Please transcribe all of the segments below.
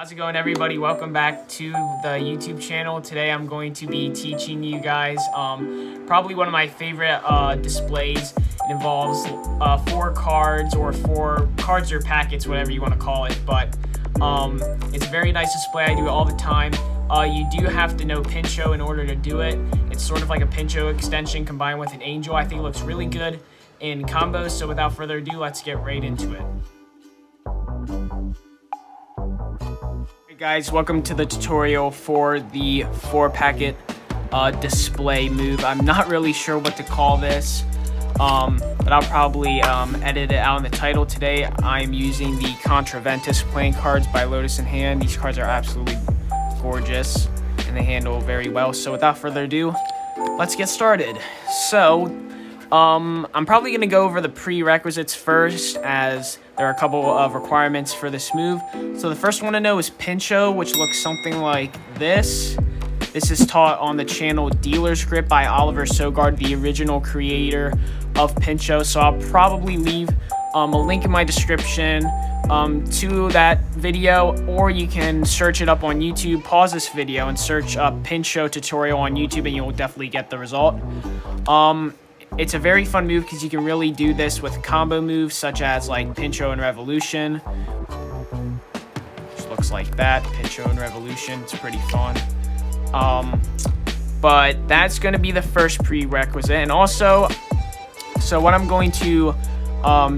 How's it going, everybody? Welcome back to the YouTube channel. Today I'm going to be teaching you guys probably one of my favorite displays. It involves 4 cards or packets, whatever you want to call it, but it's a very nice display. I do it all the time. You do have to know Pincho in order to do it. It's sort of like a Pincho extension combined with an angel. I think it looks really good in combos, so without further ado, let's get right into it. Hey guys, welcome to the tutorial for the 4-packet display move. I'm not really sure what to call this, but I'll probably edit it out in the title. Today I'm using the Contraventus playing cards by Lotus in Hand. These cards are absolutely gorgeous and they handle very well. So without further ado, let's get started. So I'm probably going to go over the prerequisites first, as there are a couple of requirements for this move. So the first one to know is Pincho, which looks something like this. This is taught on the channel Dealer's Grip by Oliver Sogard, the original creator of Pincho. So I'll probably leave a link in my description to that video, or you can search it up on YouTube. Pause this video and search up Pincho tutorial on YouTube and you'll definitely get the result. It's a very fun move because you can really do this with combo moves such as like Pincho and Revolution. Just looks like that, Pincho and Revolution. It's pretty fun. But that's going to be the first prerequisite. And also, so what I'm going to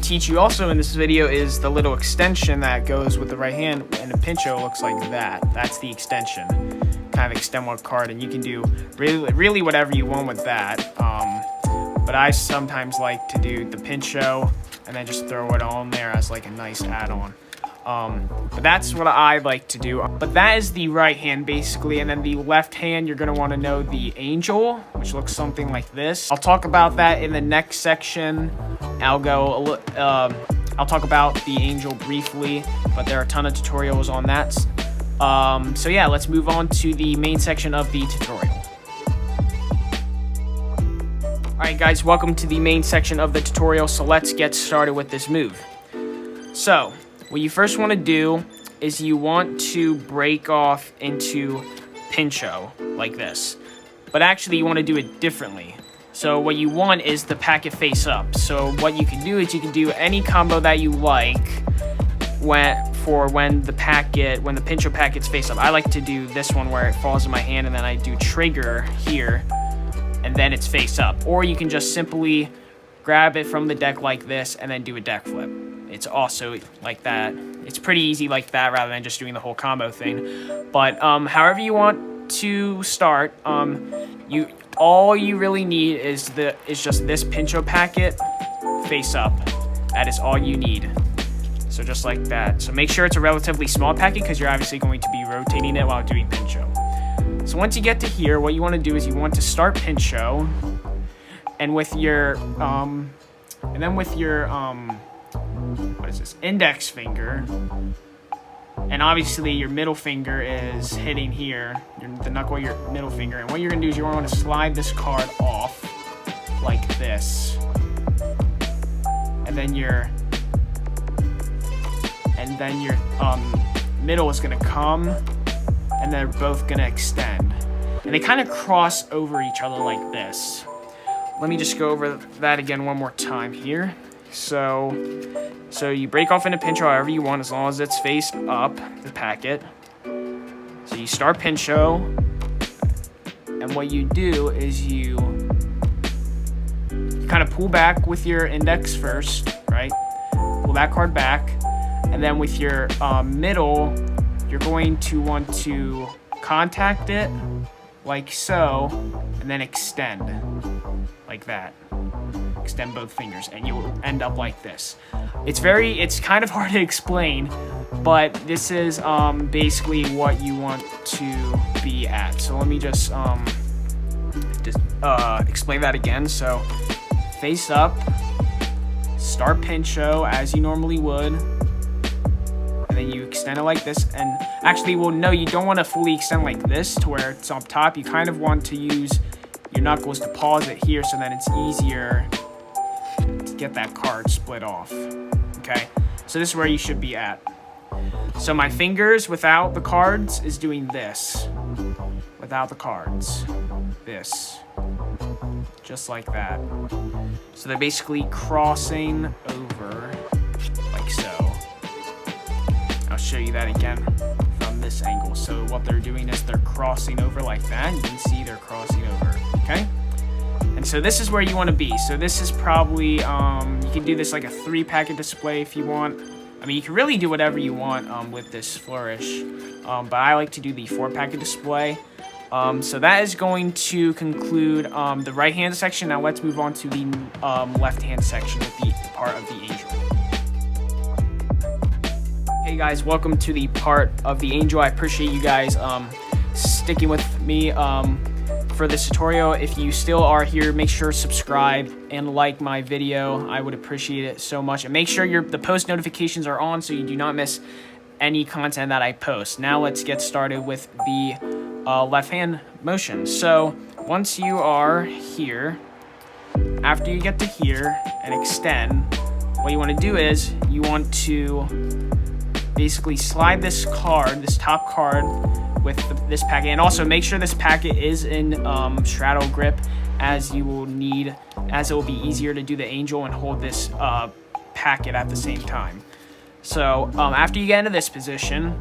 teach you also in this video is the little extension that goes with the right hand, and the Pincho looks like that. That's the extension. Kind of extend one card, and you can do really whatever you want with that. But I sometimes like to do the Pincho and then just throw it on there as like a nice add-on. But that's what I like to do. But that is the right hand basically, and then the left hand you're going to want to know the angel, which looks something like this. I'll talk about that in the next section. I'll talk about the angel briefly, but there are a ton of tutorials on that. So yeah, let's move on to the main section of the tutorial. Alright guys, welcome to the main section of the tutorial, so let's get started with this move. So, what you first want to do is you want to break off into Pincho, like this. But actually you want to do it differently. So what you want is the packet face up. So what you can do is you can do any combo that you like when the Pincho packets face up. I like to do this one where it falls in my hand and then I do trigger here, and then it's face up. Or you can just simply grab it from the deck like this and then do a deck flip. It's also like that. It's pretty easy like that rather than just doing the whole combo thing. But however you want to start, all you really need is just this Pincho packet face up. That is all you need. So just like that. So make sure it's a relatively small packet because you're obviously going to be rotating it while doing Pincho. So once you get to here, what you want to do is you want to start Pincho, and with your what is this, index finger, and obviously your middle finger is hitting here, the knuckle of your middle finger, and what you're gonna do is you want to slide this card off like this, and then your middle is gonna come, and they're both gonna extend, and they kind of cross over each other like this. Let me just go over that again one more time here. So you break off into Pincho however you want, as long as it's face up, the packet. So you start Pincho, and what you do is you kind of pull back with your index first, right? Pull that card back, and then with your middle, you're going to want to contact it like so, and then extend like that. Extend both fingers, and you will end up like this. It's kind of hard to explain, but this is basically what you want to be at. So let me just explain that again. So face up, start Pincho as you normally would, and then you extend it like this. And actually, well, no, you don't want to fully extend like this to where it's up top. You kind of want to use your knuckles to pause it here so that it's easier to get that card split off. Okay, so this is where you should be at. So my fingers without the cards is doing this. Without the cards. This. Just like that. So they're basically crossing over like so. I'll show you that again from this angle. So what they're doing is they're crossing over like that. You can see they're crossing over, okay? And so this is where you want to be. So this is probably, you can do this like a 3-packet display if you want. I mean, you can really do whatever you want with this Flourish. But I like to do the 4-packet display. So that is going to conclude the right-hand section. Now let's move on to the left-hand section with the part of the angel. Hey guys, welcome to the part of the angel. I appreciate you guys sticking with me for this tutorial. If you still are here, make sure to subscribe and like my video. I would appreciate it so much. And make sure the post notifications are on so you do not miss any content that I post. Now let's get started with the left hand motion. So once you are here, after you get to here and extend, what you want to do is you want to basically slide this card, this top card, with this packet, and also make sure this packet is in straddle grip, as you will need, as it will be easier to do the angel and hold this packet at the same time. So after you get into this position,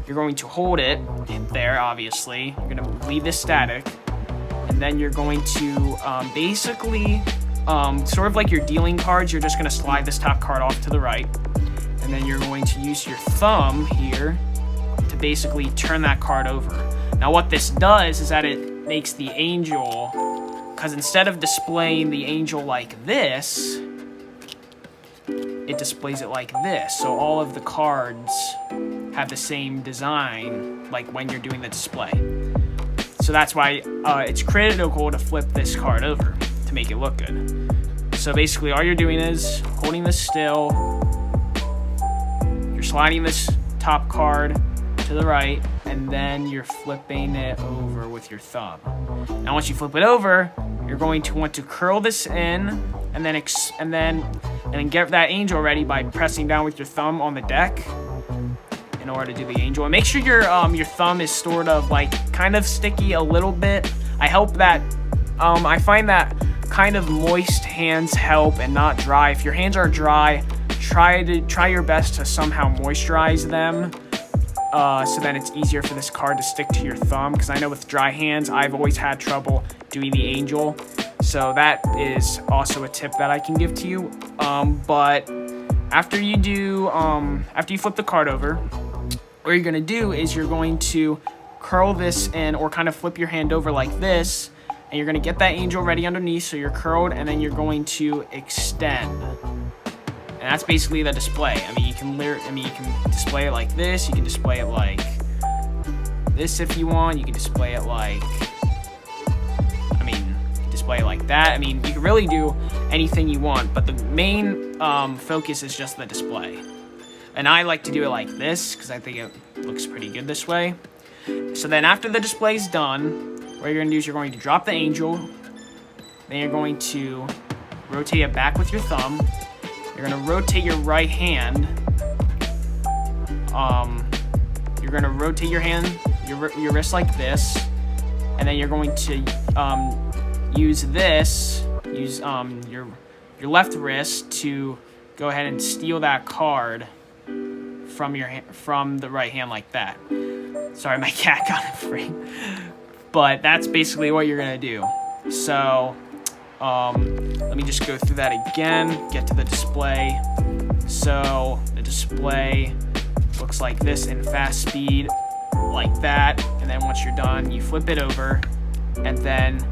you're going to hold it there, obviously. You're going to leave this static, and then you're going to basically, sort of like you're dealing cards, you're just going to slide this top card off to the right, and then you're going to use your thumb here to basically turn that card over. Now what this does is that it makes the angel, because instead of displaying the angel like this, it displays it like this. So all of the cards have the same design like when you're doing the display. So that's why it's critical to flip this card over to make it look good. So basically all you're doing is holding this still, you're sliding this top card to the right, and then you're flipping it over with your thumb. Now once you flip it over, you're going to want to curl this in, and then get that angel ready by pressing down with your thumb on the deck in order to do the angel. And make sure your thumb is sort of like kind of sticky a little bit. I find that kind of moist hands help and not dry. If your hands are dry, try your best to somehow moisturize them. So then it's easier for this card to stick to your thumb, because I know with dry hands I've always had trouble doing the angel. So that is also a tip that I can give to you. But after you flip the card over, what you're gonna do is you're going to curl this in, or kind of flip your hand over like this, and you're gonna get that angel ready underneath, so you're curled, and then you're going to extend. And that's basically the display. I mean, you can display it like this. You can display it like this if you want. You can display it like, display it like that. I mean, you can really do anything you want, but the main focus is just the display. And I like to do it like this because I think it looks pretty good this way. So then after the display is done, what you're gonna do is you're going to drop the angel. Then you're going to rotate it back with your thumb. You're gonna rotate your right hand. You're gonna rotate your hand, your wrist like this, and then you're going to use your left wrist to go ahead and steal that card from the right hand like that. Sorry, my cat got in frame. But that's basically what you're gonna do. So let me just go through that again, get to the display. So the display looks like this in fast speed, like that. And then once you're done, you flip it over, and then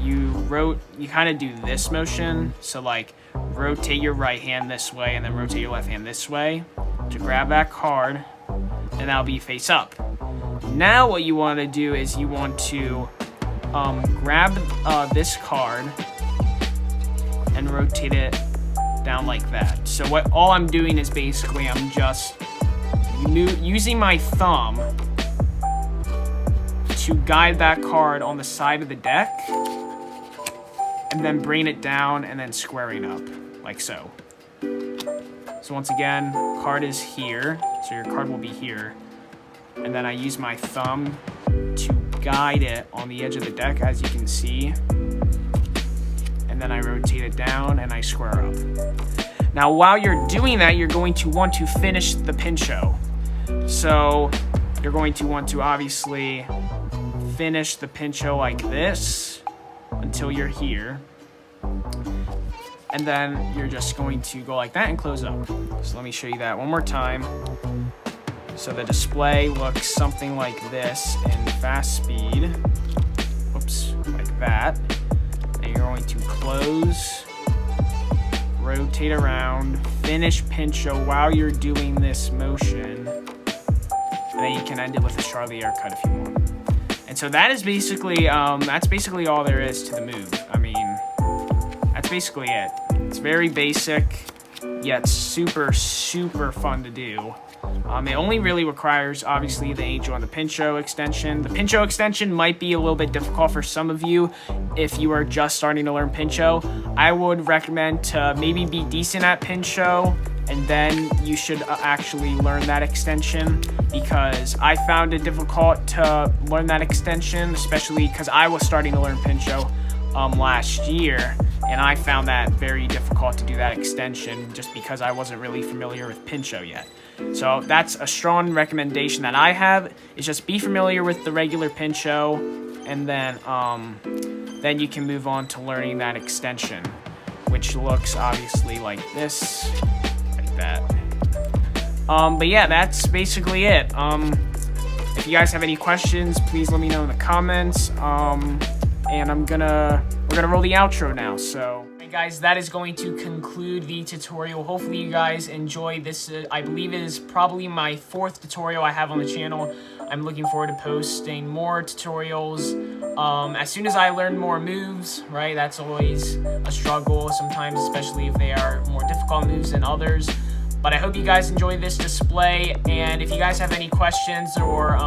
you kind of do this motion. So like rotate your right hand this way, and then rotate your left hand this way to grab that card, and that'll be face up. Now what you want to do is you want to grab this card and rotate it down like that. So all I'm doing is basically I'm just using my thumb to guide that card on the side of the deck, and then bring it down and then squaring up like so. So once again, card is here, so your card will be here. And then I use my thumb to guide it on the edge of the deck, as you can see. And then I rotate it down and I square up. Now, while you're doing that, you're going to want to finish the pincho. So you're going to want to obviously finish the pincho like this until you're here. And then you're just going to go like that and close up. So let me show you that one more time. So the display looks something like this in fast speed. Whoops, like that. And you're going to close, rotate around, finish pincho while you're doing this motion. And then you can end it with a Charlie haircut if you want. And so that is basically, that's basically all there is to the move. I mean, that's basically it. It's very basic, yet super, super fun to do. It only really requires, obviously, the angel and the pincho extension. The pincho extension might be a little bit difficult for some of you if you are just starting to learn pincho. I would recommend to maybe be decent at pincho, and then you should actually learn that extension, because I found it difficult to learn that extension, especially because I was starting to learn pincho last year, and I found that very difficult to do that extension just because I wasn't really familiar with pincho yet. So that's a strong recommendation that I have, is just be familiar with the regular pincho, and then you can move on to learning that extension, which looks obviously like this, like that. But yeah, that's basically it. If you guys have any questions, please let me know in the comments. And we're gonna roll the outro now. So, hey guys, that is going to conclude the tutorial. Hopefully you guys enjoy this. I believe it is probably my 4th tutorial I have on the channel. I'm looking forward to posting more tutorials as soon as I learn more moves, right? That's always a struggle sometimes, especially if they are more difficult moves than others. But I hope you guys enjoy this display, and if you guys have any questions, or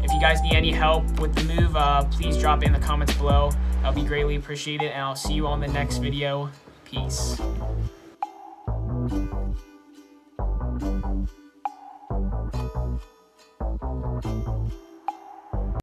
if you guys need any help with the move, please drop it in the comments below. That'll be greatly appreciated, and I'll see you on the next video. Peace.